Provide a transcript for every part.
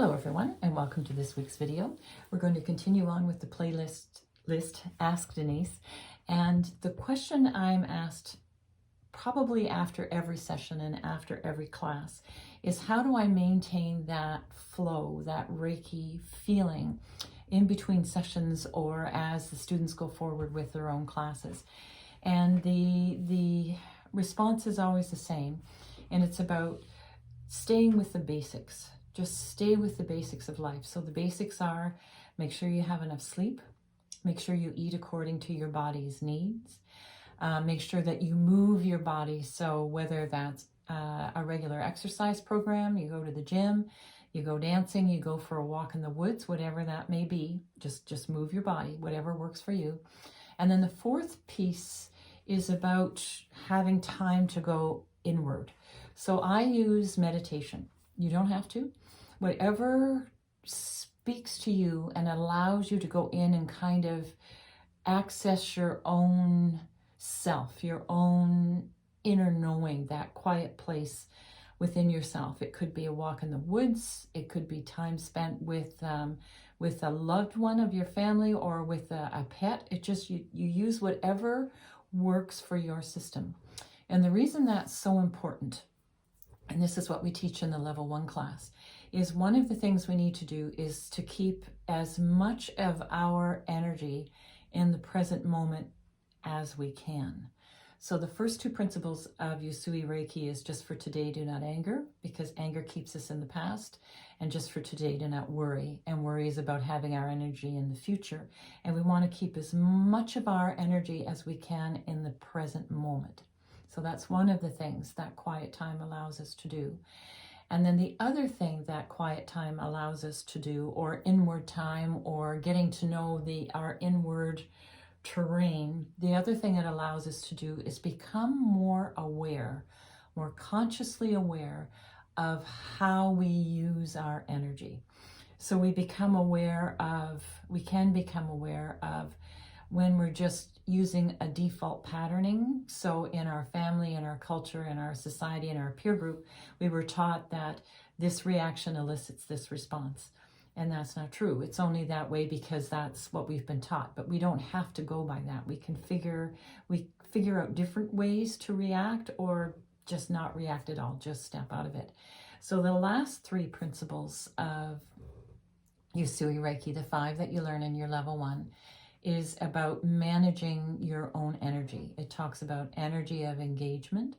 Hello everyone, and welcome to this week's video. We're going to continue on with the playlist Ask Denise, and the question I'm asked probably after every session and after every class is, how do I maintain that flow, that Reiki feeling in between sessions or as the students go forward with their own classes? And the response is always the same, and it's about staying with the basics. Just stay with the basics of life. So the basics are: make sure you have enough sleep, make sure you eat according to your body's needs, make sure that you move your body. So whether that's a regular exercise program, you go to the gym, you go dancing, you go for a walk in the woods, whatever that may be, just move your body, whatever works for you. And then the fourth piece is about having time to go inward. So I use meditation. You don't have to. Whatever speaks to you and allows you to go in and kind of access your own self, your own inner knowing, that quiet place within yourself. It could be a walk in the woods. It could be time spent with a loved one of your family or with a pet. It just, you use whatever works for your system. And the reason that's so important, and this is what we teach in the level 1 class, is one of the things we need to do is to keep as much of our energy in the present moment as we can. So the first two principles of Usui Reiki is just for today, do not anger, because anger keeps us in the past, and just for today, do not worry. And worry is about having our energy in the future. And we want to keep as much of our energy as we can in the present moment. So that's one of the things that quiet time allows us to do. And then the other thing that quiet time allows us to do, or inward time, or getting to know our inward terrain, the other thing it allows us to do is become more aware, more consciously aware of how we use our energy. So we can become aware of when we're just using a default patterning. So in our family, in our culture, in our society, in our peer group, we were taught that this reaction elicits this response. And that's not true. It's only that way because that's what we've been taught. But we don't have to go by that. We figure out different ways to react, or just not react at all, just step out of it. So the last three principles of Usui Reiki, the 5 that you learn in your level 1, is about managing your own energy. It talks about energy of engagement.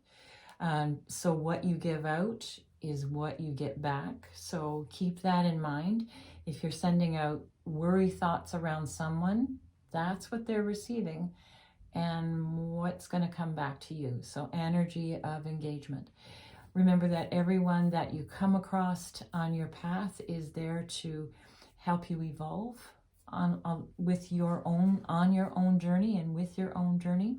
So what you give out is what you get back. So keep that in mind. If you're sending out worry thoughts around someone, that's what they're receiving and what's going to come back to you. So energy of engagement. Remember that everyone that you come across on your path is there to help you evolve on your own journey and with your own journey.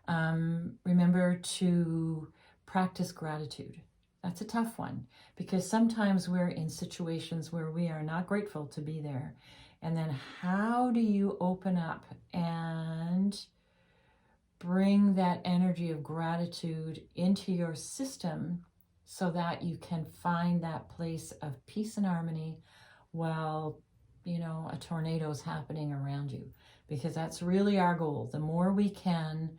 Remember to practice gratitude. That's a tough one, because sometimes we're in situations where we are not grateful to be there. And then how do you open up and bring that energy of gratitude into your system so that you can find that place of peace and harmony while a tornado is happening around you? Because that's really our goal. The more we can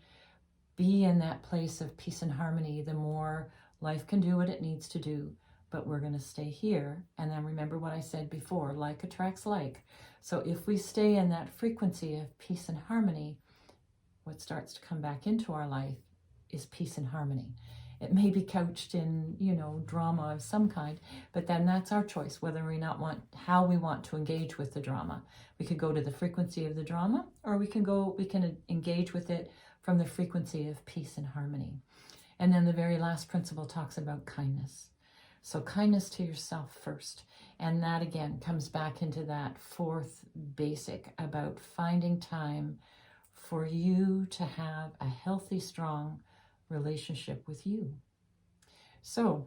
be in that place of peace and harmony, the more life can do what it needs to do. But we're going to stay here. And then remember what I said before, like attracts like. So if we stay in that frequency of peace and harmony, what starts to come back into our life is peace and harmony. It may be couched in, drama of some kind, but then that's our choice, whether we how we want to engage with the drama. We could go to the frequency of the drama, or we can engage with it from the frequency of peace and harmony. And then the very last principle talks about kindness. So kindness to yourself first. And that again comes back into that fourth basic about finding time for you to have a healthy, strong relationship with you. So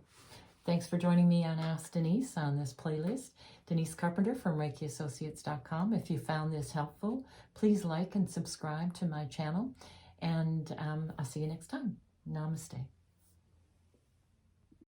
thanks for joining me on Ask Denise on this playlist. Denise Carpenter from ReikiAssociates.com. If you found this helpful, please like and subscribe to my channel. And I'll see you next time. Namaste.